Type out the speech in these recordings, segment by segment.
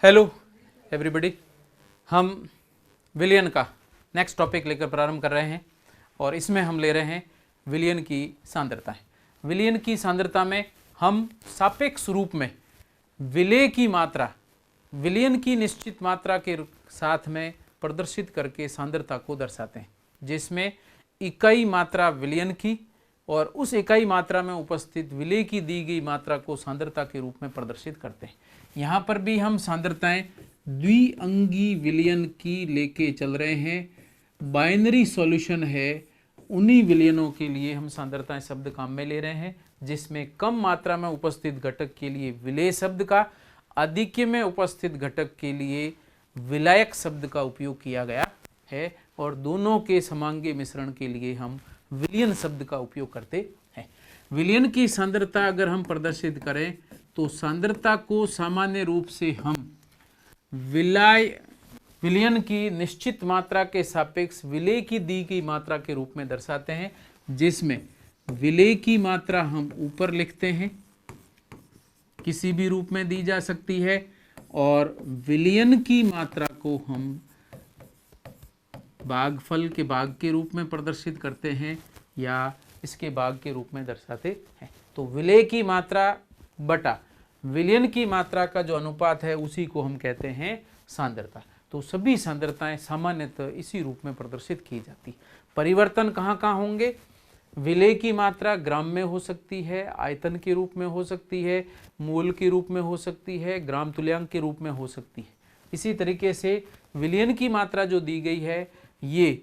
Hello everybody, हम विलियन का next topic लेकर प्रारंभ कर रहे हैं और इसमें हम ले रहे हैं विलियन की सांद्रताएं। विलियन की सांद्रता में हम सापेक्ष रूप में विलेय की मात्रा विलियन की निश्चित मात्रा के साथ में प्रदर्शित करके सांद्रता को दर्शाते हैं, जिसमें इकाई मात्रा विलियन की और उस इकाई मात्रा में उपस्थित विलेय की दी गई मात्रा को सांद्रता के रूप में प्रदर्शित करते हैं। यहाँ पर भी हम सांद्रताएं द्विअंगी विलयन की लेके चल रहे हैं। बाइनरी सॉल्यूशन है, उन्हीं विलयनों के लिए हम सांद्रताएं शब्द काम में ले रहे हैं, जिसमें कम मात्रा में उपस्थित घटक के लिए विलेय शब्द का, आधिक्य में उपस्थित घटक के लिए विलायक शब्द का उपयोग किया गया है और दोनों के समांगी मिश्रण के लिए हम विलियन शब्द का उपयोग करते हैं। विलियन की सांद्रता अगर हम प्रदर्शित करें तो सांद्रता को सामान्य रूप से हम विलियन की निश्चित मात्रा के सापेक्ष विलेय की दी गई मात्रा के रूप में दर्शाते हैं, जिसमें विलेय की मात्रा हम ऊपर लिखते हैं, किसी भी रूप में दी जा सकती है, और विलियन की मात्रा को हम भागफल के भाग के रूप में प्रदर्शित करते हैं या इसके भाग के रूप में दर्शाते हैं। तो विलेय की मात्रा बटा विलियन की मात्रा का जो अनुपात है उसी को हम कहते हैं सांद्रता। तो सभी सांद्रताएं सामान्यतः इसी रूप में प्रदर्शित की जाती। परिवर्तन कहाँ कहाँ होंगे? विलेय की मात्रा ग्राम में हो सकती है, आयतन के रूप में हो सकती है, मोल के रूप में हो सकती है, ग्राम तुल्यांक के रूप में हो सकती है। इसी तरीके से विलियन की मात्रा जो दी गई है ये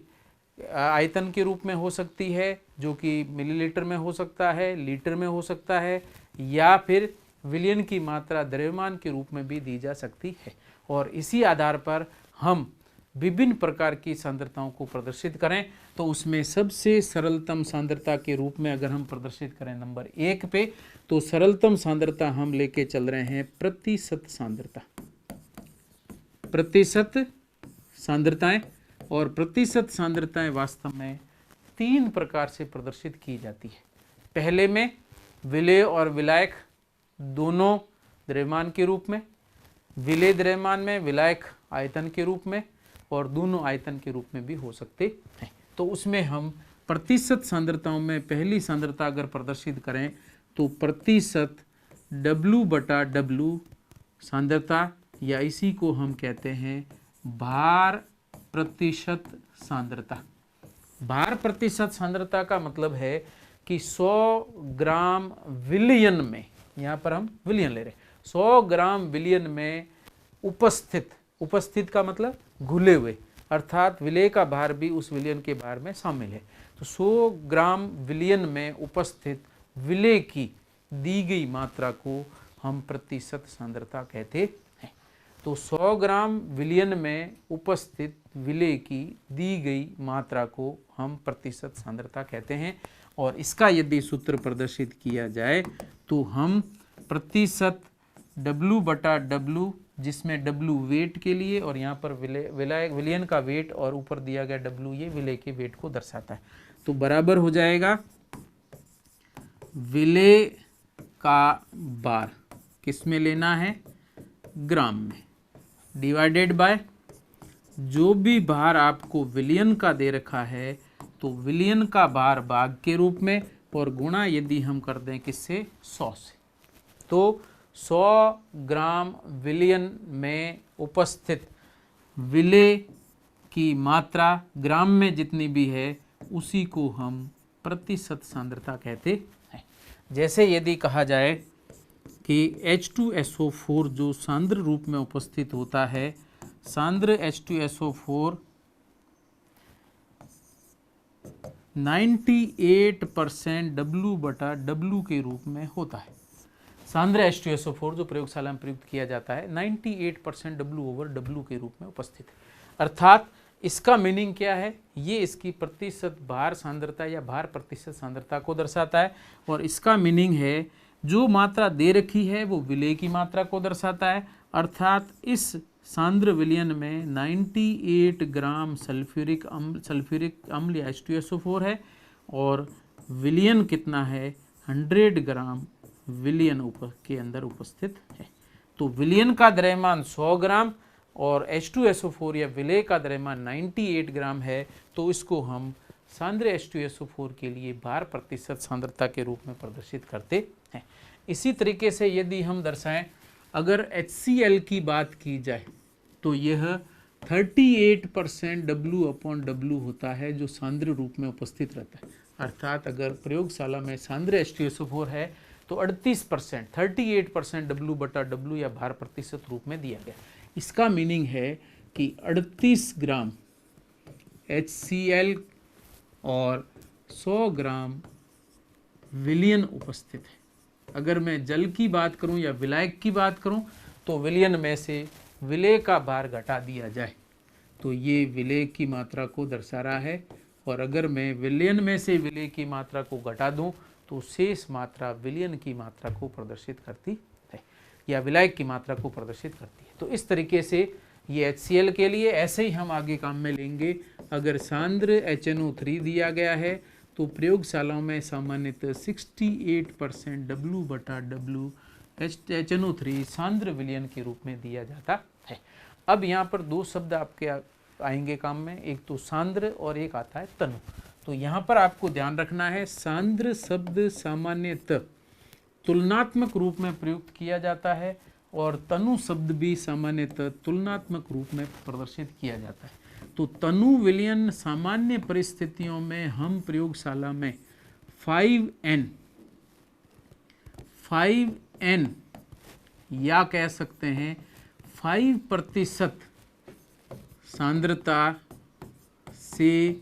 आयतन के रूप में हो सकती है, जो कि मिलीलीटर में हो सकता है, लीटर में हो सकता है, या फिर विलियन की मात्रा द्रव्यमान के रूप में भी दी जा सकती है। और इसी आधार पर हम विभिन्न प्रकार की सांद्रताओं को प्रदर्शित करें तो उसमें सबसे सरलतम सांद्रता के रूप में अगर हम प्रदर्शित करें नंबर 1 पे, तो सरलतम सांद्रता हम लेके चल रहे हैं प्रतिशत सांद्रता। प्रतिशत सांद्रताएं, और प्रतिशत सांद्रताएं वास्तव में 3 प्रकार से प्रदर्शित की जाती है। पहले में विलेय और विलायक दोनों द्रव्यमान के रूप में, विलेय द्रव्यमान में, विलायक आयतन के रूप में, और दोनों आयतन के रूप में भी हो सकते हैं। तो उसमें हम प्रतिशत सांद्रताओं में पहली सांद्रता अगर प्रदर्शित करें तो प्रतिशत W/W सांद्रता, या इसी को हम कहते हैं भार प्रतिशत सांद्रता। भार प्रतिशत सांद्रता का मतलब है कि 100 ग्राम विलियन में, यहाँ पर हम विलियन ले रहे हैं, 100 ग्राम विलियन में उपस्थित का मतलब घुले हुए, अर्थात विलेय का भार भी उस विलियन के भार में शामिल है। तो 100 ग्राम विलियन में उपस्थित विलेय की दी गई मात्रा को हम प्रतिशत सांद्रता कहते हैं। तो 100 ग्राम विलियन में उपस्थित विलेय की दी गई मात्रा को हम प्रतिशत सांद्रता कहते हैं। और इसका यदि सूत्र प्रदर्शित किया जाए तो हम प्रतिशत W/W, जिसमें W वेट के लिए और यहाँ पर विलियन का वेट और ऊपर दिया गया W ये विलेय के वेट को दर्शाता है, तो बराबर हो जाएगा विलेय का भार किस में लेना है? ग्राम में, डिवाइडेड बाय जो भी भार आपको विलियन का दे रखा है तो विलियन का भार भाग के रूप में, और गुणा यदि हम कर दें किससे? 100 से, तो 100 ग्राम विलियन में उपस्थित विलेय की मात्रा ग्राम में जितनी भी है उसी को हम प्रतिशत सांद्रता कहते हैं। जैसे यदि कहा जाए कि H2SO4 जो सांद्र रूप में उपस्थित होता है, सांद्र H2SO4 98% W/W के रूप में होता है। सांद्र H2SO4 जो प्रयोगशाला में प्रयुक्त किया जाता है 98% W/W के रूप में उपस्थित है। अर्थात इसका मीनिंग क्या है? ये इसकी प्रतिशत भार सांद्रता या भार प्रतिशत सांद्रता को दर्शाता है, और इसका मीनिंग है जो मात्रा दे रखी है वो विलेय की मात्रा को दर्शाता है। अर्थात इस सांद्र विलयन में 98 ग्राम सल्फ्यूरिक अम्ल या H2SO4 है, और विलयन कितना है? 100 ग्राम विलयन के अंदर उपस्थित है। तो विलयन का द्रव्यमान 100 ग्राम और H2SO4 या विलेय का द्रव्यमान 98 ग्राम है, तो इसको हम सांद्र H2SO4 के लिए भार प्रतिशत सांद्रता के रूप में प्रदर्शित करते हैं। इसी तरीके से यदि हम दर्शाएं, अगर HCl की बात की जाए तो यह 38% W/W होता है जो सांद्र रूप में उपस्थित रहता है। अर्थात अगर प्रयोगशाला में सांद्र H2SO4 है तो 38% 38% W/W या भार प्रतिशत रूप में दिया गया। इसका मीनिंग है कि 38 ग्राम HCl और 100 ग्राम विलयन उपस्थित है। अगर मैं जल की बात करूं या विलायक की बात करूं तो विलयन में से विलेय का भार घटा दिया जाए तो ये विलेय की मात्रा को दर्शा रहा है, और अगर मैं विलयन में से विलेय की मात्रा को घटा दूं तो शेष मात्रा विलयन की मात्रा को प्रदर्शित करती है या विलायक की मात्रा को प्रदर्शित करती है। तो इस तरीके से ये HCl के लिए ऐसे ही हम आगे काम में लेंगे। अगर सांद्र HNO3 दिया गया है तो प्रयोगशालाओं में सामान्यतः 68% W/W HNO3 सांद्र विलयन के रूप में दिया जाता है। अब यहाँ पर दो शब्द आपके आएंगे काम में, एक तो सांद्र और एक आता है तनु। तो यहाँ पर आपको ध्यान रखना है, सांद्र शब्द सामान्यतः तुलनात्मक रूप में प्रयुक्त किया जाता है और तनु शब्द भी सामान्यतः तुलनात्मक रूप में प्रदर्शित किया जाता है। तो तनु विलयन सामान्य परिस्थितियों में हम प्रयोगशाला में 5N या कह सकते हैं 5% सांद्रता से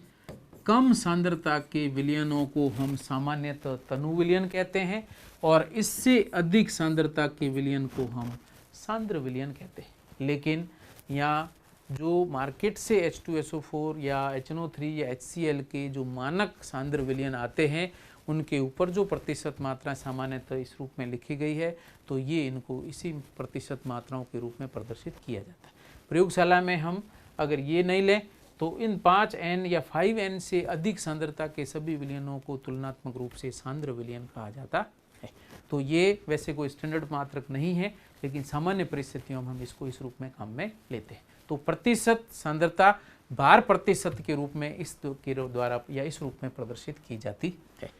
कम सांद्रता के विलयनों को हम सामान्यतः तनु विलयन कहते हैं, और इससे अधिक सांद्रता के विलयन को हम सांद्र विलयन कहते हैं। लेकिन यहाँ जो मार्केट से H2SO4 या HNO3 या HCl के जो मानक सांद्र विलयन आते हैं उनके ऊपर जो प्रतिशत मात्रा सामान्यतः इस रूप में लिखी गई है, तो ये इनको इसी प्रतिशत मात्राओं के रूप में प्रदर्शित किया जाता है। प्रयोगशाला में हम अगर ये नहीं लें तो इन 5N या 5N से अधिक सांद्रता के सभी विलयनों को तुलनात्मक रूप से सांद्र विलयन कहा जाता है। तो ये वैसे कोई स्टैंडर्ड मात्रक नहीं है, लेकिन सामान्य परिस्थितियों में हम इसको इस रूप में काम में लेते हैं। तो प्रतिशत सांद्रता भार प्रतिशत के रूप में इस के द्वारा या इस रूप में प्रदर्शित की जाती है।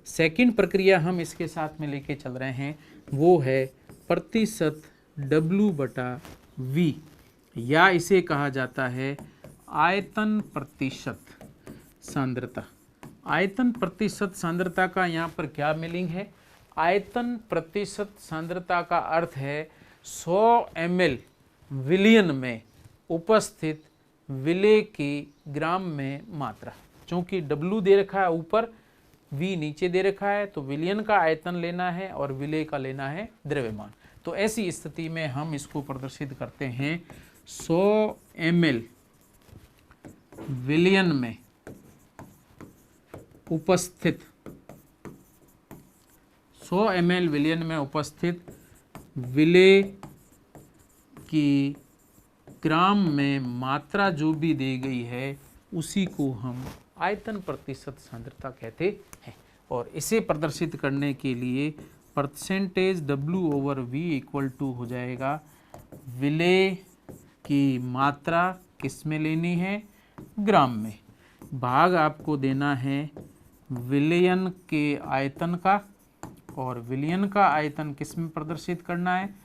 सेकंड प्रक्रिया हम इसके साथ में लेके चल रहे हैं, वो है प्रतिशत W/V, या इसे कहा जाता है आयतन प्रतिशत सांद्रता। आयतन प्रतिशत सांद्रता का यहाँ पर क्या मीनिंग है? आयतन प्रतिशत सांद्रता का अर्थ है 100 ml विलयन में उपस्थित विलेय की ग्राम में मात्रा। चूंकि W दे रखा है ऊपर, V नीचे दे रखा है, तो विलयन का आयतन लेना है और विलेय का लेना है द्रव्यमान। तो ऐसी स्थिति में हम इसको प्रदर्शित करते हैं 100 ml विलयन में उपस्थित 100 ml विलयन में उपस्थित विलेय की ग्राम में मात्रा जो भी दी गई है उसी को हम आयतन प्रतिशत सांद्रता कहते हैं। और इसे प्रदर्शित करने के लिए परसेंटेज W/V इक्वल टू हो जाएगा विलेय की मात्रा किस में लेनी है? ग्राम में। भाग आपको देना है विलयन के आयतन का, और विलयन का आयतन किस में प्रदर्शित करना है?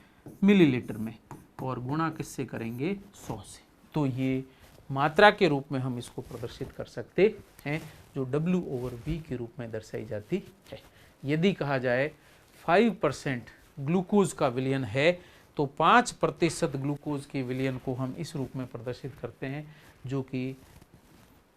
मिलीलीटर में, और गुणा किससे करेंगे? 100 से। तो ये मात्रा के रूप में हम इसको प्रदर्शित कर सकते हैं, जो W/V के रूप में दर्शाई जाती है। यदि कहा जाए 5% ग्लूकोज का विलयन है तो 5% ग्लूकोज के विलयन को हम इस रूप में प्रदर्शित करते हैं, जो कि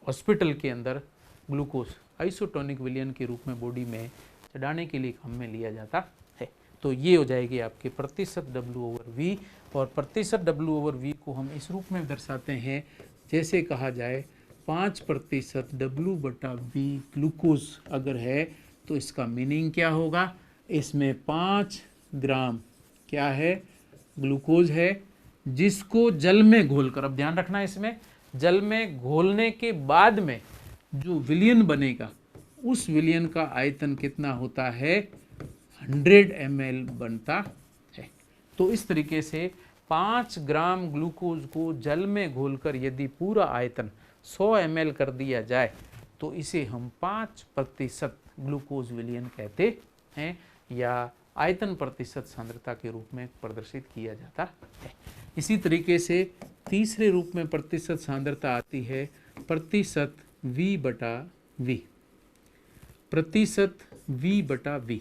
हॉस्पिटल के अंदर ग्लूकोज आइसोटोनिक विलयन के रूप में बॉडी में चढ़ाने के लिए काम में लिया जाता है। तो ये हो जाएगी आपके प्रतिशत W/V, और प्रतिशत W/V को हम इस रूप में दर्शाते हैं, जैसे कहा जाए 5% W/V ग्लूकोज अगर है तो इसका मीनिंग क्या होगा? इसमें 5 ग्राम क्या है? ग्लूकोज है, जिसको जल में घोलकर, अब ध्यान रखना इसमें, जल में घोलने के बाद में जो विलयन बनेगा उस विलयन का आयतन कितना होता है? 100 ml बनता है। तो इस तरीके से 5 ग्राम ग्लूकोज को जल में घोलकर यदि पूरा आयतन 100 ml कर दिया जाए तो इसे हम 5% ग्लूकोज विलयन कहते हैं या आयतन प्रतिशत सांद्रता के रूप में प्रदर्शित किया जाता है। इसी तरीके से तीसरे रूप में प्रतिशत सांद्रता आती है प्रतिशत V/V, प्रतिशत V/V।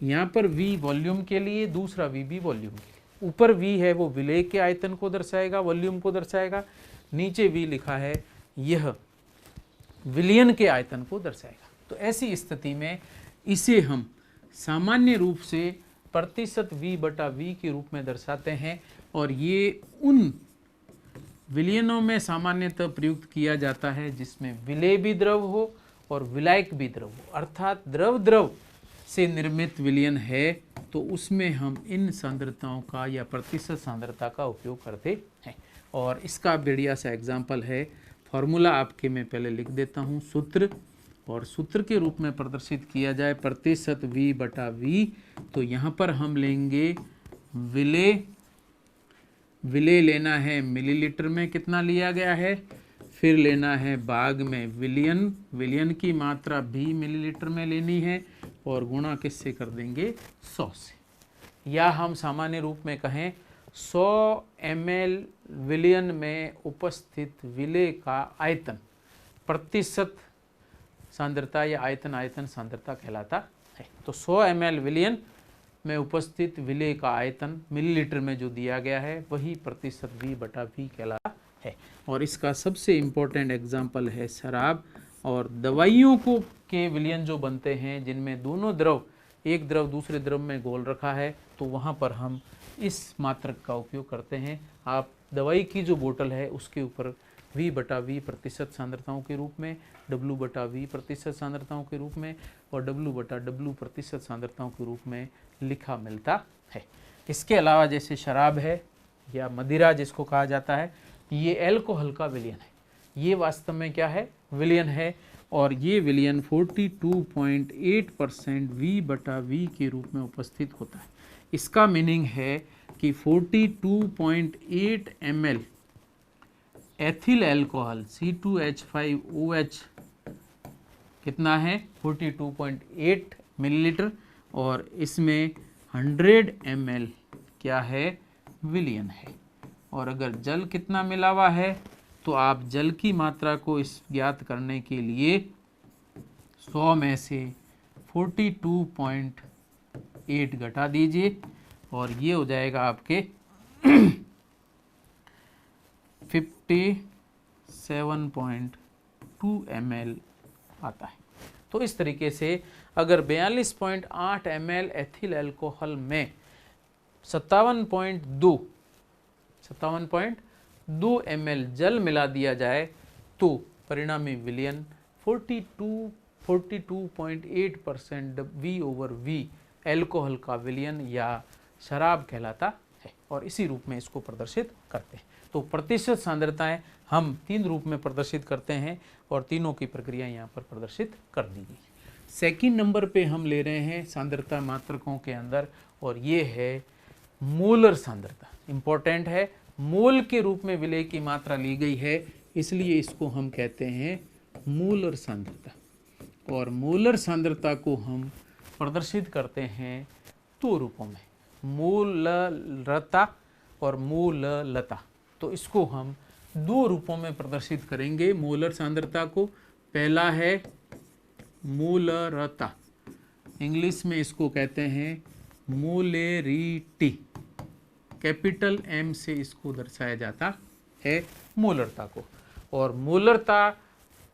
यहाँ पर V वॉल्यूम के लिए, दूसरा V भी वॉल्यूम के लिए। ऊपर V है वो विलेय के आयतन को दर्शाएगा, वॉल्यूम को दर्शाएगा, नीचे V लिखा है यह विलयन के आयतन को दर्शाएगा। तो ऐसी स्थिति में इसे हम सामान्य रूप से प्रतिशत V/V के रूप में दर्शाते हैं और ये उन विलयनों में सामान्यतः प्रयुक्त किया जाता है जिसमें विलेय भी द्रव हो और विलायक भी द्रव हो, अर्थात द्रव द्रव से निर्मित विलयन है तो उसमें हम इन सांद्रताओं का या प्रतिशत सांद्रता का उपयोग करते हैं। और इसका बढ़िया सा एग्जाम्पल है, फॉर्मूला आपके मैं पहले लिख देता हूँ, सूत्र, और सूत्र के रूप में प्रदर्शित किया जाए प्रतिशत V/V। तो यहाँ पर हम लेंगे विलेय, विलेय लेना है मिलीलीटर में, कितना लिया गया है, फिर लेना है भाग में विलयन, विलयन की मात्रा भी मिलीलीटर में लेनी है और गुणा किससे कर देंगे, 100 से। या हम सामान्य रूप में कहें 100 ml विलयन में उपस्थित विलेय का आयतन प्रतिशत सांद्रता या आयतन सांद्रता कहलाता है। तो 100 ml विलयन में उपस्थित विलेय का आयतन मिलीलीटर में जो दिया गया है वही प्रतिशत V/V कहलाता है। और इसका सबसे इम्पोर्टेंट एग्जाम्पल है शराब और दवाइयों को के विलयन जो बनते हैं जिनमें दोनों द्रव, एक द्रव दूसरे द्रव में घोल रखा है, तो वहाँ पर हम इस मात्रक का उपयोग करते हैं। आप दवाई की जो बोतल है उसके ऊपर V/V प्रतिशत सांद्रताओं के रूप में, W/V प्रतिशत सांद्रताओं के रूप में और W/W प्रतिशत सांद्रताओं के रूप में लिखा मिलता है। इसके अलावा जैसे शराब है या मदिरा जिसको कहा जाता है, ये एल्कोहल का विलयन है। ये वास्तव में क्या है, विलयन है, और ये विलयन 42.8% V/V के रूप में उपस्थित होता है। इसका मीनिंग है कि 42.8 ml एथिल एल्कोहल C2H5OH कितना है, 42.8 मिलीलीटर, और इसमें 100 ml क्या है, विलयन है। और अगर जल कितना मिला हुआ है तो आप जल की मात्रा को इस ज्ञात करने के लिए 100 में से 42.8 घटा दीजिए और ये हो जाएगा आपके 57.2 ml आता है। तो इस तरीके से अगर 42.8 ml एथिल एल्कोहल में 57.2 ml जल मिला दिया जाए तो परिणामी विलयन 42.8% V/V एल्कोहल का विलयन या शराब कहलाता है और इसी रूप में इसको प्रदर्शित करते हैं। तो प्रतिशत सांद्रताएं हम 3 रूप में प्रदर्शित करते हैं और तीनों की प्रक्रिया यहाँ पर प्रदर्शित कर दी गई। सेकंड नंबर पे हम ले रहे हैं सांद्रता मात्रकों के अंदर, और ये है मोलर सांद्रता। इम्पोर्टेंट है, मोल के रूप में विलेय की मात्रा ली गई है, इसलिए इसको हम कहते हैं मोलर सांद्रता। और मोलर सांद्रता को हम प्रदर्शित करते हैं 2 रूपों में, मोलरता और मोललता। तो इसको हम 2 रूपों में प्रदर्शित करेंगे मोलर सांद्रता को। पहला है मोलरता, इंग्लिश में इसको कहते हैं मोलेरिटी, कैपिटल M से इसको दर्शाया जाता है मोलरता को। और मोलरता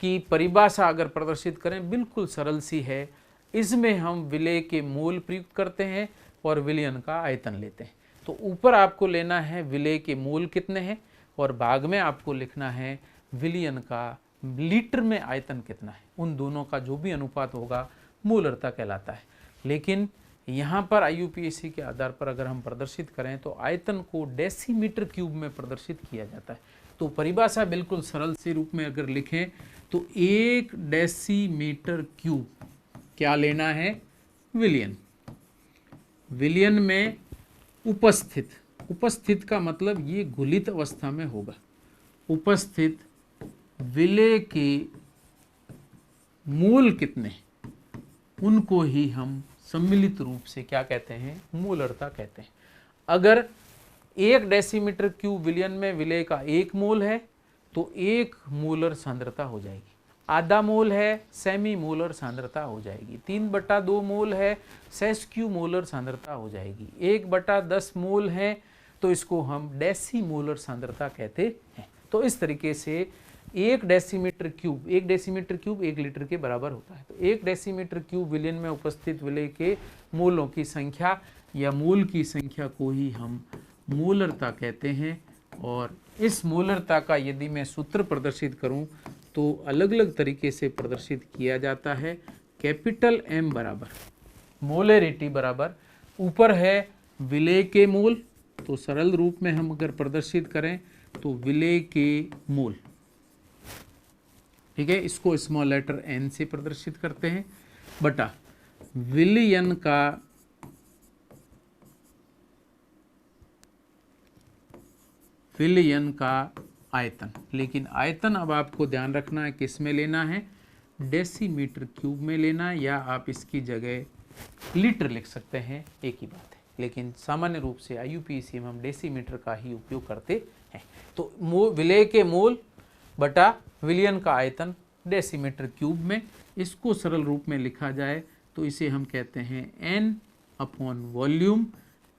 की परिभाषा अगर प्रदर्शित करें बिल्कुल सरल सी है, इसमें हम विलेय के मोल प्रयुक्त करते हैं और विलयन का आयतन लेते हैं। तो ऊपर आपको लेना है विलेय के मोल कितने हैं और भाग में आपको लिखना है विलयन का लीटर में आयतन कितना है। उन दोनों का जो भी अनुपात होगा मोलरता कहलाता है। लेकिन यहाँ पर IUPAC के आधार पर अगर हम प्रदर्शित करें तो आयतन को डेसीमीटर क्यूब में प्रदर्शित किया जाता है। तो परिभाषा बिल्कुल सरल से रूप में अगर लिखें तो 1 डेसीमीटर क्यूब क्या लेना है, विलयन। विलयन में उपस्थित, उपस्थित का मतलब ये घुलित अवस्था में होगा। उपस्थित विलेय के मूल कितने, उनको ही हम सम्मिलित रूप से क्या कहते हैं, मूलरता कहते हैं। अगर 1 डेसीमीटर क्यूब विलयन में विलेय का 1 मोल है तो 1 मोलर सांद्रता हो जाएगी। आधा मोल है, सेमी मोलर सांद्रता हो जाएगी। 3/2 मोल है, सेस्क्यू मोलर सांद्रता हो जाएगी। 1/10 मोल है तो इसको हम डेसी मोलर सांद्रता कहते हैं। तो इस तरीके से 1 डेसीमीटर क्यूब 1 लीटर के बराबर होता है। तो 1 डेसीमीटर क्यूब विलयन में उपस्थित विलेय के मोलों की संख्या या मोल की संख्या को ही हम मोलरता कहते हैं। और इस मोलरता का यदि मैं सूत्र प्रदर्शित करूं तो अलग अलग तरीके से प्रदर्शित किया जाता है। कैपिटल M बराबर मोलेरिटी बराबर, ऊपर है विलेय के मोल, तो सरल रूप में हम अगर प्रदर्शित करें तो विलेय के मोल, ठीक है, इसको स्मॉल लेटर n से प्रदर्शित करते हैं, बटा विलयन का आयतन। लेकिन आयतन अब आपको ध्यान रखना है किस में लेना है, डेसीमीटर क्यूब में लेना है, या आप इसकी जगह लीटर लिख सकते हैं, एक ही बात है। लेकिन सामान्य रूप से IUPAC में हम डेसीमीटर का ही उपयोग करते हैं। तो विलेय के मोल बटा विलयन का आयतन डेसीमीटर क्यूब में, इसको सरल रूप में लिखा जाए तो इसे हम कहते हैं N/वॉल्यूम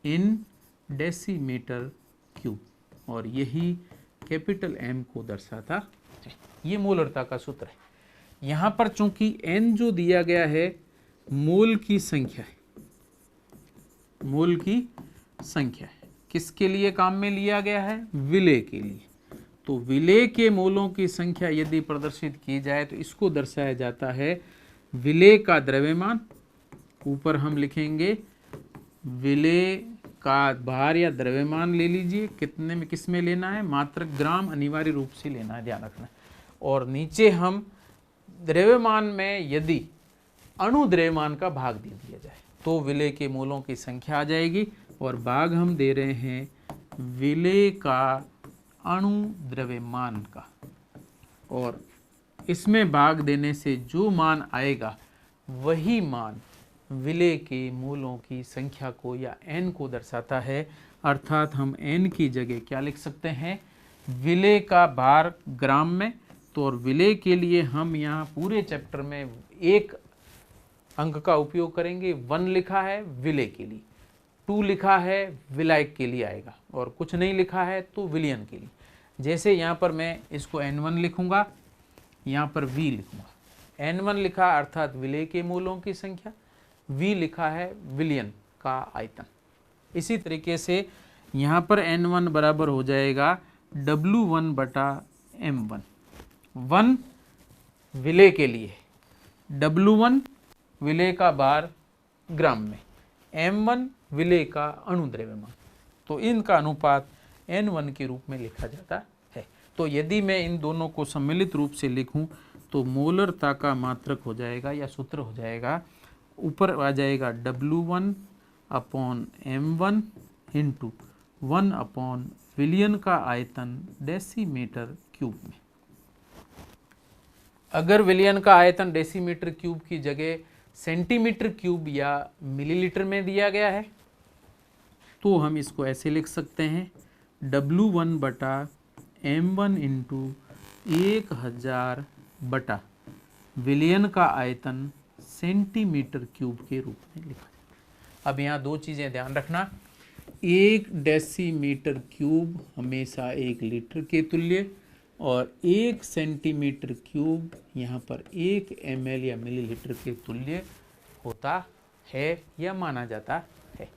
इन डेसीमीटर क्यूब, और यही कैपिटल M को दर्शाता है। ये मोलरता का सूत्र है। यहाँ पर चूंकि N जो दिया गया है मोल की संख्या है, मोल की संख्या है, किसके लिए काम में लिया गया है, विलेय के लिए। तो विलेय के मोलों की संख्या यदि प्रदर्शित की जाए तो इसको दर्शाया जाता है विलेय का द्रव्यमान, ऊपर हम लिखेंगे विलेय का भार या द्रव्यमान ले लीजिए, कितने में किस में लेना है, मात्रक ग्राम अनिवार्य रूप से लेना है, ध्यान रखना है। और नीचे हम द्रव्यमान में यदि अणु द्रव्यमान का भाग दे दिया जाए तो विलेय के मोलों की संख्या आ जाएगी, और भाग हम दे रहे हैं विलेय का अणु द्रव्यमान का, और इसमें भाग देने से जो मान आएगा वही मान विलेय के मोलों की संख्या को या N को दर्शाता है। अर्थात हम N की जगह क्या लिख सकते हैं, विलेय का भार ग्राम में। तो और विलेय के लिए हम यहाँ पूरे चैप्टर में 1 अंक का उपयोग करेंगे। 1 लिखा है विलेय के लिए, 2 लिखा है विलायक के लिए आएगा, और कुछ नहीं लिखा है तो विलयन के लिए। जैसे यहाँ पर मैं इसको N1 लिखूंगा, यहाँ पर V लिखूंगा। N1 लिखा अर्थात विलेय के मोलों की संख्या, V लिखा है विलयन का आयतन। इसी तरीके से यहाँ पर N1 बराबर हो जाएगा W1/M1। 1 विलेय के लिए, W1 विलेय का भार ग्राम में, M1 विलेय का अणु द्रव्यमान। तो इनका अनुपात N1 के रूप में लिखा जाता है। तो यदि मैं इन दोनों को सम्मिलित रूप से लिखूं तो मोलरता का मात्रक हो जाएगा या सूत्र हो जाएगा, ऊपर आ जाएगा W1/M1 इंटू 1/ विलयन का आयतन डेसीमीटर क्यूब में। अगर विलयन का आयतन डेसीमीटर क्यूब की जगह सेंटीमीटर क्यूब या मिलीलीटर में दिया गया है तो हम इसको ऐसे लिख सकते हैं W1/M1 इंटू 1000 बटा विलयन का आयतन सेंटीमीटर क्यूब के रूप में लिखा जाए। अब यहाँ 2 चीज़ें ध्यान रखना, 1 डेसीमीटर क्यूब हमेशा 1 लीटर के तुल्य, और 1 सेंटीमीटर क्यूब यहाँ पर 1 ml या मिलीलीटर के तुल्य होता है या माना जाता है।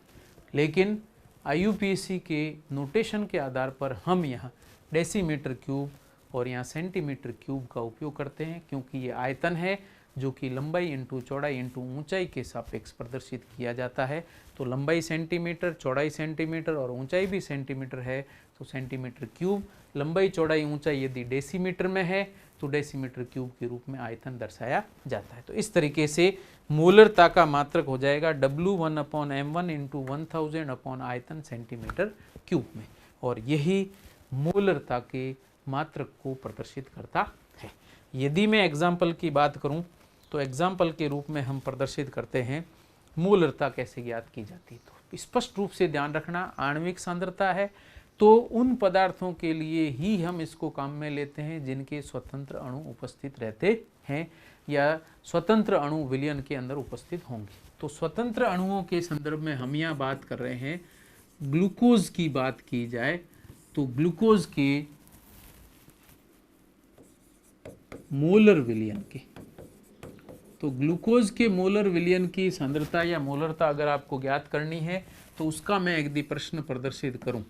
लेकिन IUPAC के नोटेशन के आधार पर हम यहाँ डेसीमीटर क्यूब और यहाँ सेंटीमीटर क्यूब का उपयोग करते हैं, क्योंकि ये आयतन है जो कि लंबाई इंटू चौड़ाई इंटू ऊंचाई के सापेक्ष प्रदर्शित किया जाता है। तो लंबाई सेंटीमीटर, चौड़ाई सेंटीमीटर और ऊंचाई भी सेंटीमीटर है तो सेंटीमीटर क्यूब, लंबाई चौड़ाई ऊंचाई यदि डेसीमीटर में है तो डेसीमीटर क्यूब के रूप में आयतन दर्शाया जाता है। तो इस तरीके से मोलरता का मात्रक हो जाएगा W1/m1 इंटू 1000 अपॉन आयतन सेंटीमीटर क्यूब में, और यही मोलरता के मात्रक को प्रदर्शित करता है। यदि मैं एग्जाम्पल की बात करूं तो एग्जाम्पल के रूप में हम प्रदर्शित करते हैं मोलरता कैसे ज्ञात की जाती है। तो स्पष्ट रूप से ध्यान रखना, आणविक सांद्रता है तो उन पदार्थों के लिए ही हम इसको काम में लेते हैं जिनके स्वतंत्र अणु उपस्थित रहते हैं या स्वतंत्र अणु विलयन के अंदर उपस्थित होंगे। तो स्वतंत्र अणुओं के संदर्भ में हम यहाँ बात कर रहे हैं, ग्लूकोज की बात की जाए तो ग्लूकोज के मोलर विलयन के, तो ग्लूकोज के मोलर विलयन की सांद्रता या मोलरता अगर आपको ज्ञात करनी है तो उसका मैं यदि प्रश्न प्रदर्शित करूं,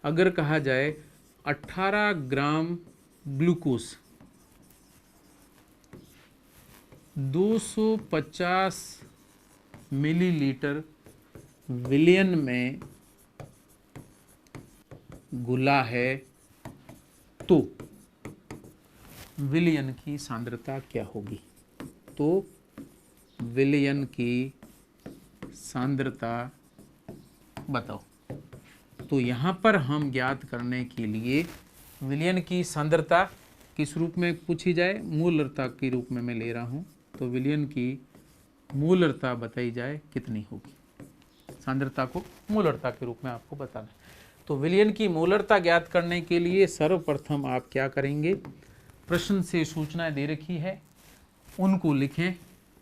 अगर कहा जाए 18 ग्राम ग्लूकोज 250 मिलीलीटर विलयन में घुला है तो विलयन की सांद्रता क्या होगी। तो विलयन की सांद्रता बताओ। तो यहाँ पर हम ज्ञात करने के लिए विलयन की सांद्रता किस रूप में पूछी जाए, मोलरता के रूप में मैं ले रहा हूँ, तो विलयन की मोलरता बताई जाए कितनी होगी, सांद्रता को मोलरता के रूप में आपको बताना है। तो विलयन की मोलरता ज्ञात करने के लिए सर्वप्रथम आप क्या करेंगे, प्रश्न से सूचनाएं दे रखी है उनको लिखें।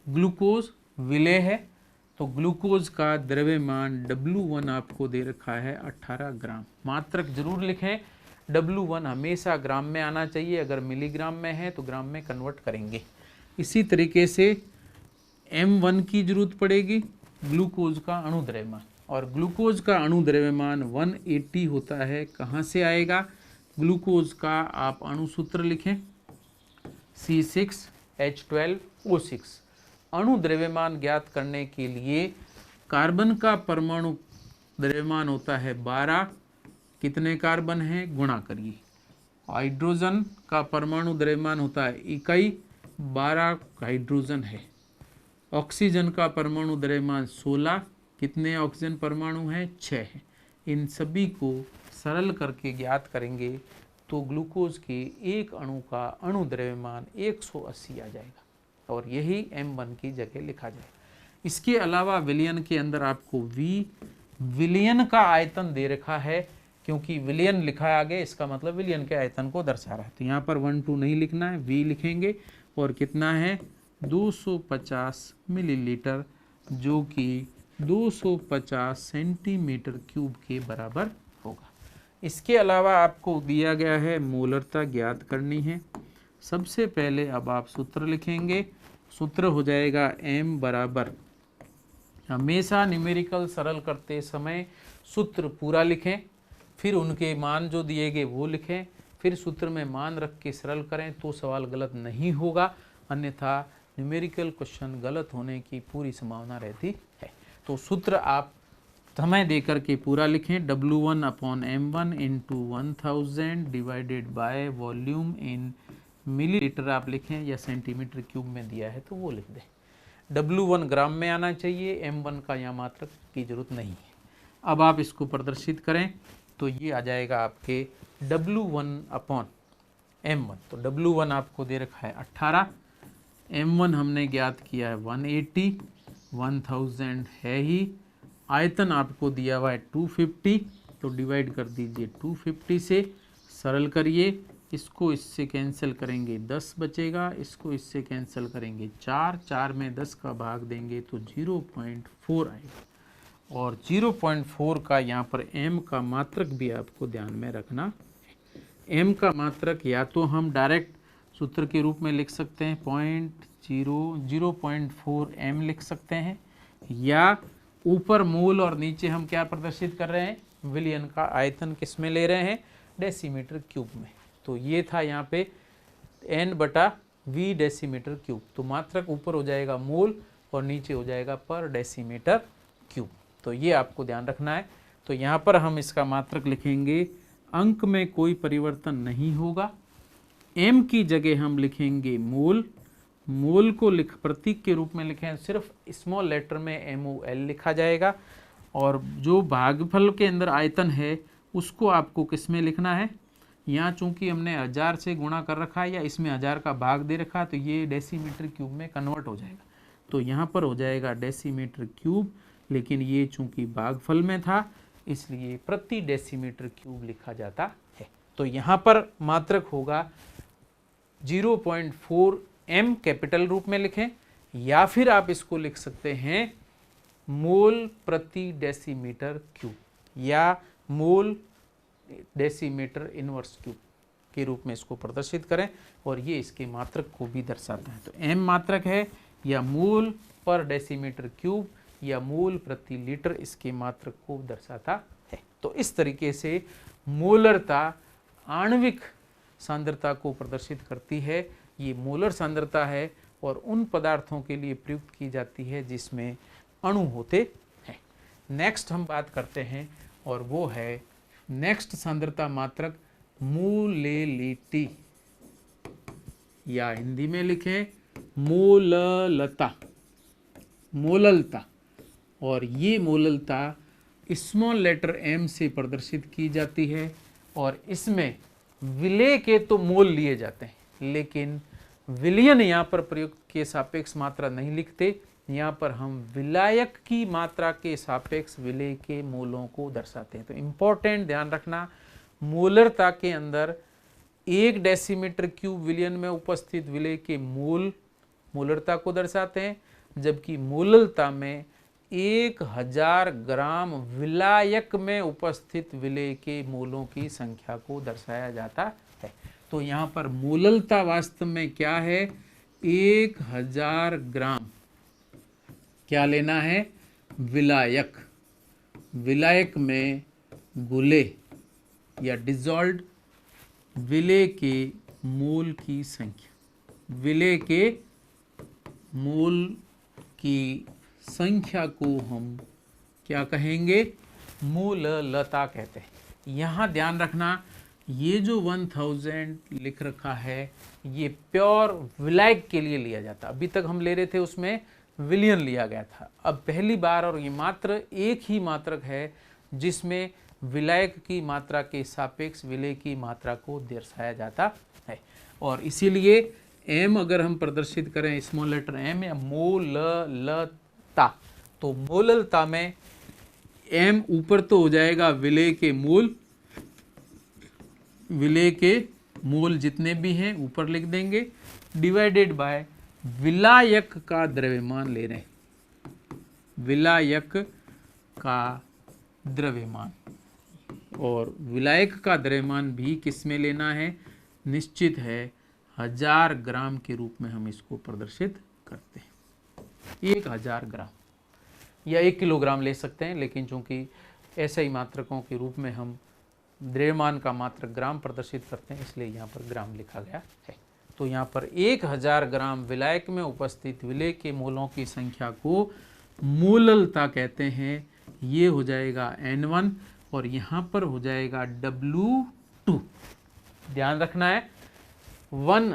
ग्लूकोज विलेय है तो ग्लूकोज का द्रव्यमान W1 आपको दे रखा है 18 ग्राम। मात्रक जरूर लिखें, W1 हमेशा ग्राम में आना चाहिए, अगर मिलीग्राम में है तो ग्राम में कन्वर्ट करेंगे। इसी तरीके से M1 की जरूरत पड़ेगी, ग्लूकोज का अणु द्रव्यमान, और ग्लूकोज का अणु द्रव्यमान 180 होता है। कहाँ से आएगा, ग्लूकोज का आप अणु सूत्र लिखें C6H12O6। अणु द्रव्यमान ज्ञात करने के लिए कार्बन का परमाणु द्रव्यमान होता है 12, कितने कार्बन हैं गुणा करिए। हाइड्रोजन का परमाणु द्रव्यमान होता है 21, 12 हाइड्रोजन है। ऑक्सीजन का परमाणु द्रव्यमान 16, कितने ऑक्सीजन परमाणु हैं 6 है। इन सभी को सरल करके ज्ञात करेंगे तो ग्लूकोज के एक अणु का अणु द्रव्यमान 180 आ जाएगा और यही M1 की जगह लिखा जाएगा। इसके अलावा विलयन के अंदर आपको विलयन का आयतन दे रखा है, क्योंकि विलयन लिखा है आगे, इसका मतलब विलयन के आयतन को दर्शा रहा है। तो यहाँ पर 1 2 नहीं लिखना है, V लिखेंगे, और कितना है 250 मिलीलीटर, जो कि 250 सेंटीमीटर क्यूब के बराबर होगा। इसके अलावा आपको दिया गया है मोलरता ज्ञात करनी है। सबसे पहले अब आप सूत्र लिखेंगे, सूत्र हो जाएगा M बराबर, हमेशा न्यूमेरिकल सरल करते समय सूत्र पूरा लिखें, फिर उनके मान जो दिए गए वो लिखें, फिर सूत्र में मान रख के सरल करें तो सवाल गलत नहीं होगा, अन्यथा न्यूमेरिकल क्वेश्चन गलत होने की पूरी संभावना रहती है। तो सूत्र आप समय देकर के पूरा लिखें, W1/m1 into 1000 divided by volume in millilitre आप लिखें, या सेंटीमीटर क्यूब में दिया है तो वो लिख दें। W1 ग्राम में आना चाहिए, M1 का यहाँ मात्रक की जरूरत नहीं है। अब आप इसको प्रदर्शित करें तो ये आ जाएगा आपके W1/m1। तो W1 आपको दे रखा है 18, M1 हमने ज्ञात किया है 180, 1000 है ही, आयतन आपको दिया हुआ है 250, तो डिवाइड कर दीजिए 250 से, सरल करिए, इसको इससे कैंसिल करेंगे 10 बचेगा, इसको इससे कैंसिल करेंगे 4, 4 में 10 का भाग देंगे तो 0.4 आएगा, और 0.4 का यहाँ पर M का मात्रक भी आपको ध्यान में रखना है। M का मात्रक या तो हम डायरेक्ट सूत्र के रूप में लिख सकते हैं 0.4 M लिख सकते हैं, या ऊपर मोल और नीचे हम क्या प्रदर्शित कर रहे हैं, विलयन का आयतन किस में ले रहे हैं, डेसीमीटर क्यूब में। तो ये था यहाँ पे N/V V डेसीमीटर क्यूब। तो मात्रक ऊपर हो जाएगा मोल और नीचे हो जाएगा पर डेसीमीटर क्यूब। तो ये आपको ध्यान रखना है। तो यहाँ पर हम इसका मात्रक लिखेंगे, अंक में कोई परिवर्तन नहीं होगा। m की जगह हम लिखेंगे मोल, मोल को प्रतीक के रूप में लिखें, सिर्फ स्मॉल लेटर में MOL लिखा जाएगा। और जो भागफल के अंदर आयतन है उसको आपको किस में लिखना है, यहाँ चूंकि हमने 1000 से गुणा कर रखा है या इसमें 1000 का भाग दे रखा है तो ये डेसीमीटर क्यूब में कन्वर्ट हो जाएगा। तो यहाँ पर हो जाएगा डेसीमीटर क्यूब, लेकिन ये चूंकि भागफल में था इसलिए प्रति डेसीमीटर क्यूब लिखा जाता है। तो यहाँ पर मात्रक होगा 0.4 m कैपिटल रूप में लिखें, या फिर आप इसको लिख सकते हैं मोल प्रति डेसीमीटर क्यूब या मोल डेसीमीटर इनवर्स क्यूब के रूप में इसको प्रदर्शित करें, और ये इसके मात्रक को भी दर्शाता है। तो m मात्रक है या मोल पर डेसीमीटर क्यूब या मोल प्रति लीटर इसके मात्रक को दर्शाता है। तो इस तरीके से मोलरता आणविक सांद्रता को प्रदर्शित करती है। ये मोलर सांद्रता है और उन पदार्थों के लिए प्रयुक्त की जाती है जिसमें अणु होते हैं। नेक्स्ट हम बात करते हैं और वो है नेक्स्ट सांद्रता मात्रक मोलेलिटी, या हिंदी में लिखें मोललता, मोललता। और ये मोललता स्मॉल लेटर m से प्रदर्शित की जाती है, और इसमें विलेय के तो मोल लिए जाते हैं लेकिन विलयन यहाँ पर प्रयुक्त के सापेक्ष मात्रा नहीं लिखते। यहाँ पर हम विलायक की मात्रा के सापेक्ष विलेय के मोलों को दर्शाते हैं। तो इम्पोर्टेंट ध्यान रखना, मोलरता के अंदर 1 डेसीमीटर क्यूब विलयन में उपस्थित विलेय के मोल मोलरता को दर्शाते हैं, जबकि मोललता में 1000 ग्राम विलायक में उपस्थित विलेय के मोलों की संख्या को दर्शाया जाता है। तो यहाँ पर मोललता वास्तव में क्या है, 1000 ग्राम क्या लेना है, विलायक, विलायक में घुले या डिजॉल्व्ड विलेय के मोल की संख्या, विलेय के मोल की संख्या को हम क्या कहेंगे, मोललता कहते हैं। यहाँ ध्यान रखना, ये जो 1000 लिख रखा है ये प्योर विलायक के लिए लिया जाता। अभी तक हम ले रहे थे उसमें विलियन लिया गया था। अब पहली बार, और ये मात्र एक ही मात्रक है जिसमें विलायक की मात्रा के सापेक्ष विलेय की मात्रा को दर्शाया जाता है। और इसीलिए m अगर हम प्रदर्शित करें स्मॉल लेटर m या मोललता, तो मोललता में m ऊपर तो हो जाएगा विलेय के मोल, विलेय के मोल जितने भी हैं ऊपर लिख देंगे, डिवाइडेड बाय विलायक का द्रव्यमान ले रहे हैं, विलायक का द्रव्यमान। और विलायक का द्रव्यमान भी किस में लेना है, निश्चित है 1000 ग्राम के रूप में हम इसको प्रदर्शित करते हैं। 1000 ग्राम या 1 किलोग्राम ले सकते हैं, लेकिन चूंकि ऐसे ही मात्रकों के रूप में हम द्रव्यमान का मात्रक ग्राम प्रदर्शित करते हैं इसलिए यहाँ पर ग्राम लिखा गया है। तो यहाँ पर 1000 ग्राम विलायक में उपस्थित विलेय के मोलों की संख्या को मोललता कहते हैं। ये हो जाएगा N1 और यहाँ पर हो जाएगा W2। ध्यान रखना है, 1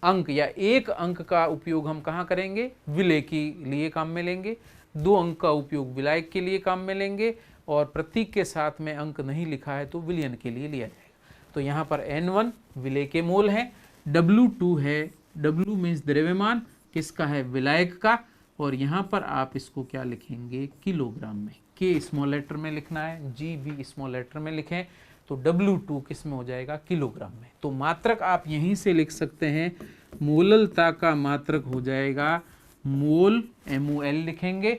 अंक या 1 अंक का उपयोग हम कहाँ करेंगे, विलेय के लिए काम में लेंगे, 2 अंक का उपयोग विलायक के लिए काम में लेंगे, और प्रतीक के साथ में अंक नहीं लिखा है तो विलयन के लिए लिया जाएगा। तो यहाँ पर N1 विलेय के मोल है, W2 है, W मीन्स द्रव्यमान, किसका है, विलायक का, और यहाँ पर आप इसको क्या लिखेंगे, किलोग्राम में, K स्मॉल लेटर में लिखना है, G भी स्मॉल लेटर में लिखें, तो W2 किस में हो जाएगा, किलोग्राम में। तो मात्रक आप यहीं से लिख सकते हैं, मोललता का मात्रक हो जाएगा मोल, MOL लिखेंगे,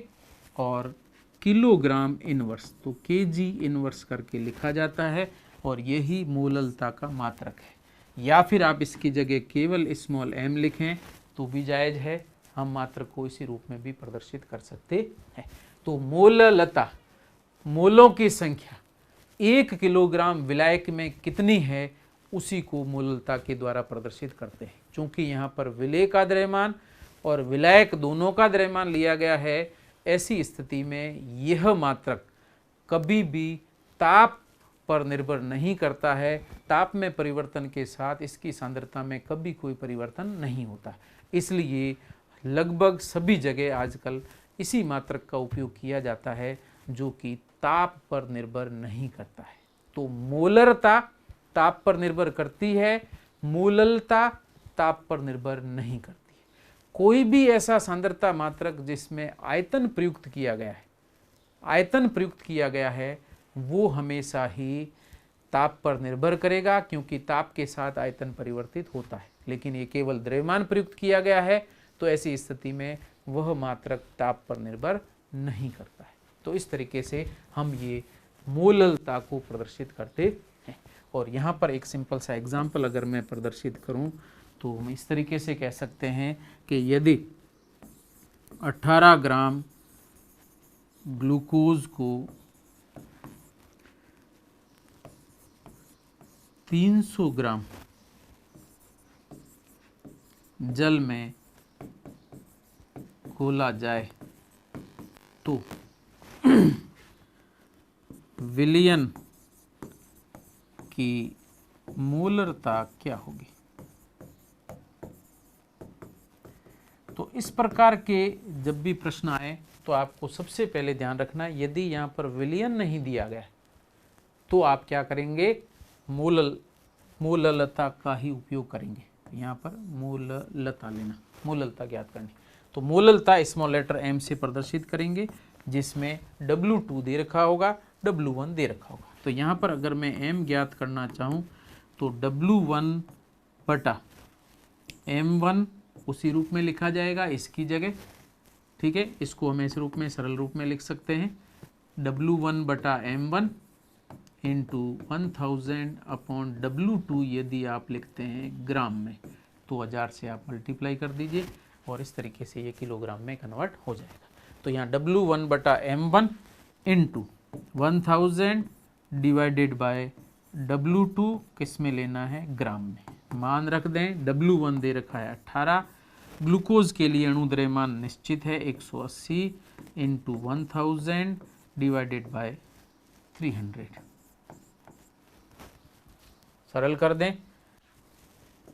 और किलोग्राम इनवर्स तो kg इनवर्स करके लिखा जाता है, और यही मोललता का मात्रक है। या फिर आप इसकी जगह केवल स्मॉल m लिखें तो भी जायज़ है, हम मात्रक को इसी रूप में भी प्रदर्शित कर सकते हैं। तो मोललता, मोलों की संख्या 1 किलोग्राम विलायक में कितनी है उसी को मूललता के द्वारा प्रदर्शित करते हैं। चूंकि यहाँ पर विलेय का द्रव्यमान और विलायक दोनों का द्रव्यमान लिया गया है, ऐसी स्थिति में यह मात्रक कभी भी ताप पर निर्भर नहीं करता है। ताप में परिवर्तन के साथ इसकी सांद्रता में कभी कोई परिवर्तन नहीं होता। इसलिए लगभग सभी जगह आजकल इसी मात्रक का उपयोग किया जाता है जो कि ताप पर निर्भर नहीं करता है। तो मोलरता ताप पर निर्भर करती है, मूललता ताप पर निर्भर नहीं करती है। कोई भी ऐसा सांद्रता मात्रक जिसमें आयतन प्रयुक्त किया गया है, आयतन प्रयुक्त किया गया है, वो हमेशा ही ताप पर निर्भर करेगा, क्योंकि ताप के साथ आयतन परिवर्तित होता है। लेकिन ये केवल द्रव्यमान प्रयुक्त किया गया है, तो ऐसी स्थिति में वह मात्रक ताप पर निर्भर नहीं करता है। तो इस तरीके से हम ये मोललता को प्रदर्शित करते हैं। और यहाँ पर एक सिंपल सा एग्जाम्पल अगर मैं प्रदर्शित करूँ तो हम इस तरीके से कह सकते हैं कि यदि 18 ग्राम ग्लूकोज को 300 ग्राम जल में घोला जाए तो विलयन की मोलरता क्या होगी। तो इस प्रकार के जब भी प्रश्न आए तो आपको सबसे पहले ध्यान रखना है, यदि यहाँ पर विलयन नहीं दिया गया तो आप क्या करेंगे, मोललता का ही उपयोग करेंगे। यहाँ पर मोललता लेना, मोललता ज्ञात करनी। तो मोललता स्मॉल लेटर m से प्रदर्शित करेंगे, जिसमें W2 दे रखा होगा, W1 दे रखा होगा। तो यहाँ पर अगर मैं m ज्ञात करना चाहूँ तो W1 बटा M1 उसी रूप में लिखा जाएगा इसकी जगह, ठीक है। इसको हम इस रूप में, सरल रूप में लिख सकते हैं, W1 बटा M1 इंटू 1000 अपॉन W2। यदि आप लिखते हैं ग्राम में तो 1000 से आप मल्टीप्लाई कर दीजिए और इस तरीके से ये किलोग्राम में कन्वर्ट हो जाएगा। तो यहाँ W1 बटा M1 into 1000 divided by W2 किस में लेना है, ग्राम में। मान रख दें, W1 दे रखा है 18, ग्लूकोज के लिए अणु द्रव्यमान निश्चित है 180 इंटू 1000 डिवाइडेड बाय 300। सरल कर दें,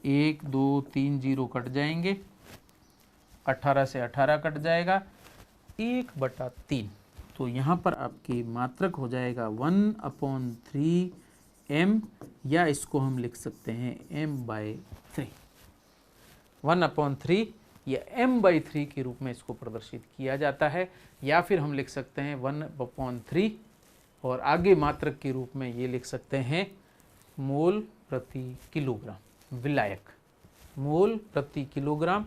1 2 3 जीरो कट जाएंगे, 18 से 18 कट जाएगा, 1/3। तो यहाँ पर आपकी मात्रक हो जाएगा 1/3 m, या इसको हम लिख सकते हैं m/3। 1/3 या m/3 के रूप में इसको प्रदर्शित किया जाता है, या फिर हम लिख सकते हैं 1/3 और आगे मात्रक के रूप में ये लिख सकते हैं मोल प्रति किलोग्राम विलायक, मोल प्रति किलोग्राम।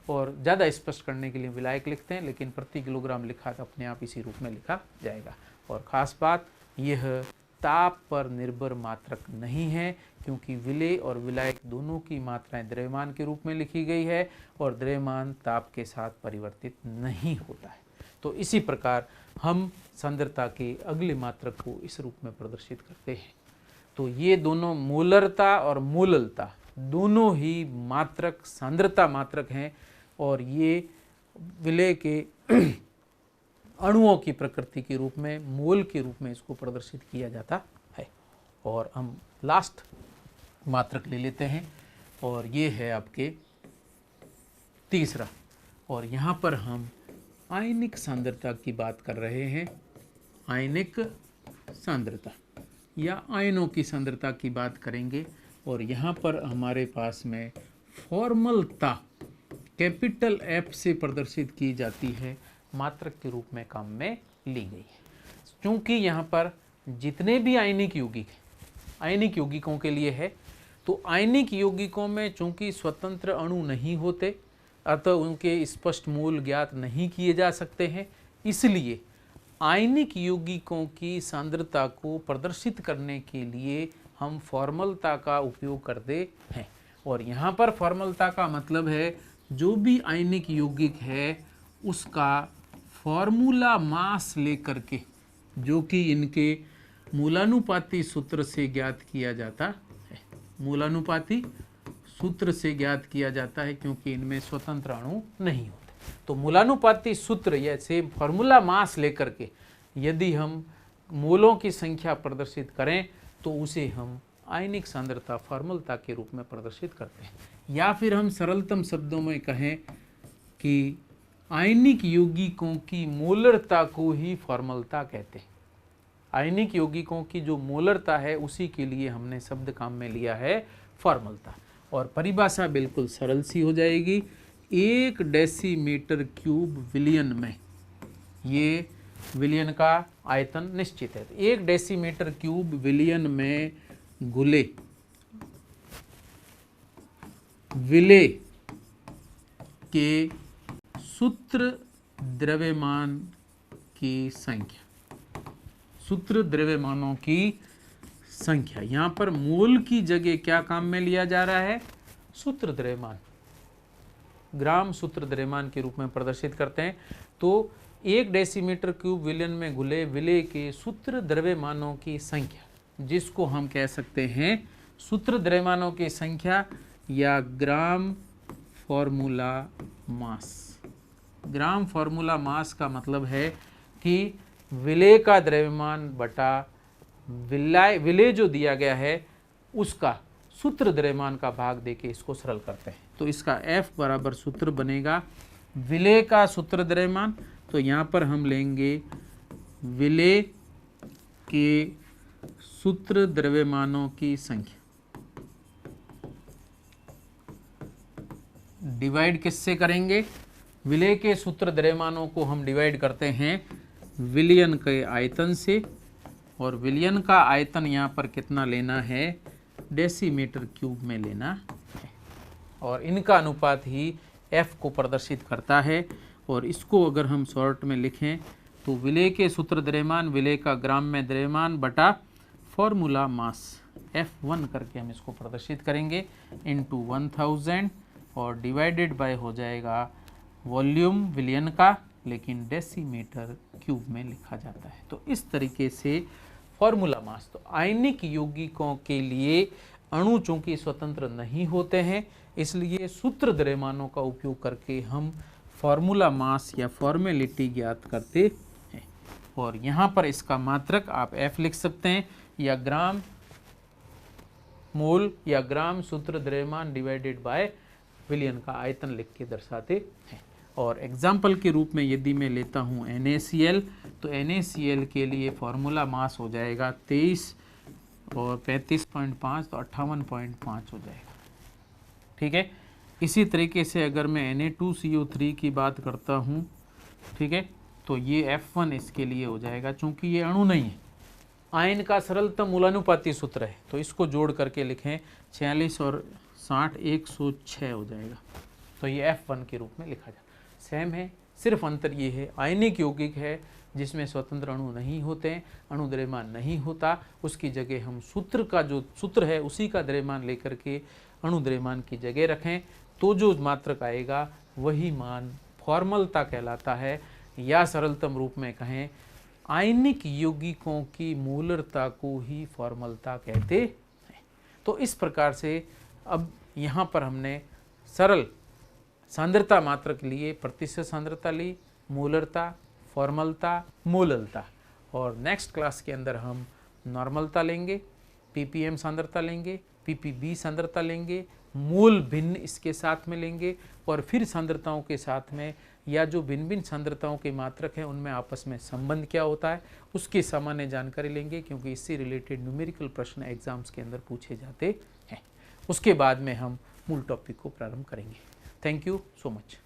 और ज़्यादा स्पष्ट करने के लिए विलायक लिखते हैं, लेकिन प्रति किलोग्राम लिखा तो अपने आप इसी रूप में लिखा जाएगा। और ख़ास बात, यह ताप पर निर्भर मात्रक नहीं है, क्योंकि विलेय और विलायक दोनों की मात्राएं द्रव्यमान के रूप में लिखी गई है और द्रव्यमान ताप के साथ परिवर्तित नहीं होता है। तो इसी प्रकार हम सांद्रता के अगले मात्रक को इस रूप में प्रदर्शित करते हैं। तो ये दोनों मोलरता और मोललता दोनों ही मात्रक सांद्रता मात्रक हैं, और ये विलेय के अणुओं की प्रकृति के रूप में, मोल के रूप में इसको प्रदर्शित किया जाता है। और हम लास्ट मात्रक ले लेते हैं, और ये है आपके तीसरा। और यहाँ पर हम आयनिक सांद्रता की बात कर रहे हैं, आयनिक सांद्रता या आयनों की सांद्रता की बात करेंगे। और यहाँ पर हमारे पास में फॉर्मलता कैपिटल F से प्रदर्शित की जाती है, मात्रक के रूप में काम में ली गई है। चूँकि यहाँ पर जितने भी आयनिक यौगिक आयनिक यौगिकों के लिए है, तो आयनिक यौगिकों में चूँकि स्वतंत्र अणु नहीं होते, अतः उनके स्पष्ट मोल ज्ञात नहीं किए जा सकते हैं। इसलिए आयनिक यौगिकों की सांद्रता को प्रदर्शित करने के लिए हम फॉर्मलता का उपयोग करते हैं। और यहाँ पर फॉर्मलता का मतलब है, जो भी आयनिक यौगिक है उसका फॉर्मूला मास लेकर के, जो कि इनके मूलानुपाती सूत्र से ज्ञात किया जाता है, मूलानुपाती सूत्र से ज्ञात किया जाता है, क्योंकि इनमें स्वतंत्र अणु नहीं होते। तो मूलानुपाती सूत्र या से फॉर्मूला मास लेकर के यदि हम मोलों की संख्या प्रदर्शित करें तो उसे हम आयनिक सांद्रता फॉर्मूलता के रूप में प्रदर्शित करते हैं। या फिर हम सरलतम शब्दों में कहें कि आयनिक यौगिकों की मोलरता को ही फॉर्मूलता कहते हैं। आयनिक यौगिकों की जो मोलरता है उसी के लिए हमने शब्द काम में लिया है फॉर्मूलता। और परिभाषा बिल्कुल सरल सी हो जाएगी, 1 डेसीमीटर क्यूब विलियन में, ये विलियन का आयतन निश्चित है, 1 डेसीमीटर क्यूब विलियन में घुले विलेय के सूत्र द्रव्यमान की संख्या, सूत्र द्रव्यमानों की संख्या। यहां पर मोल की जगह क्या काम में लिया जा रहा है, सूत्र द्रव्यमान, ग्राम सूत्र द्रव्यमान के रूप में प्रदर्शित करते हैं। तो 1 डेसीमीटर क्यूब विलियन में घुले विलेय के सूत्र द्रव्यमानों की संख्या, जिसको हम कह सकते हैं सूत्र द्रव्यमानों की संख्या या gram formula mass. Gram formula mass का मतलब है कि विलेय का द्रव्यमान बटा विलेय जो दिया गया है उसका सूत्र द्रव्यमान का भाग देके इसको सरल करते हैं। तो इसका F बराबर सूत्र बनेगा विलेय का सूत्र द्रव्यमान। तो यहाँ पर हम लेंगे विलेय के सूत्र द्रव्यमानों की संख्या डिवाइड किससे करेंगे, विलेय के सूत्र द्रव्यमानों को हम डिवाइड करते हैं विलियन के आयतन से, और विलियन का आयतन यहाँ पर कितना लेना है, डेसीमीटर क्यूब में लेना है, और इनका अनुपात ही F को प्रदर्शित करता है। और इसको अगर हम शॉर्ट में लिखें तो विलेय के सूत्र द्रव्यमान, विलेय का ग्राम में द्रव्यमान बटा फॉर्मूला मास F1 करके हम इसको प्रदर्शित करेंगे इंटू 1000 और डिवाइडेड बाय हो जाएगा वॉल्यूम विलियन का, लेकिन डेसीमीटर क्यूब में लिखा जाता है। तो इस तरीके से फॉर्मूला मास। तो आयनिक यौगिकों के लिए अणु चूंकि स्वतंत्र नहीं होते हैं, इसलिए सूत्र द्रव्यमानों का उपयोग करके हम फॉर्मूला मास या फॉर्मेलिटी ज्ञात करते हैं। और यहाँ पर इसका मात्रक आप F लिख सकते हैं, या ग्राम मोल या ग्राम सूत्र द्रव्यमान डिवाइडेड बाय विलियन का आयतन लिख के दर्शाते हैं। और एग्जाम्पल के रूप में यदि मैं लेता हूँ NaCl, तो NaCl के लिए फॉर्मूला मास हो जाएगा 23 और 35.5 तो 58.5 हो जाएगा। ठीक है। इसी तरीके से अगर मैं Na2CO3 की बात करता हूँ, ठीक है, तो ये F1 इसके लिए हो जाएगा, चूंकि ये अणु नहीं है, आयन का सरलतम मूलानुपाती सूत्र है, तो इसको जोड़ करके लिखें 46 और 60 106 हो जाएगा। तो ये F1 के रूप में लिखा जाता है। सेम है, सिर्फ अंतर ये है आयनिक यौगिक है जिसमें स्वतंत्र अणु नहीं होते हैं, अणु द्रव्यमान नहीं होता, उसकी जगह हम सूत्र का जो सूत्र है उसी का द्रव्यमान लेकर के अणु द्रव्यमान की जगह रखें, तो जो मात्रक आएगा वही मान फॉर्मलता कहलाता है। या सरलतम रूप में कहें आयनिक यौगिकों की मोलरता को ही फॉर्मलता कहते हैं। तो इस प्रकार से अब यहाँ पर हमने सरल सांद्रता मात्रक लिए, प्रतिशत सांद्रता ली, मोलरता, फॉर्मलता, मोललता, और नेक्स्ट क्लास के अंदर हम नॉर्मलता लेंगे, ppm सांद्रता लेंगे, ppb सांद्रता लेंगे, मोल भिन्न इसके साथ में लेंगे, और फिर सांद्रताओं के साथ में या जो भिन्न भिन्न सांद्रताओं के मात्रक हैं उनमें आपस में संबंध क्या होता है उसकी सामान्य जानकारी लेंगे, क्योंकि इससे रिलेटेड न्यूमेरिकल प्रश्न एग्जाम्स के अंदर पूछे जाते हैं। उसके बाद में हम मूल टॉपिक को प्रारंभ करेंगे। Thank you so much.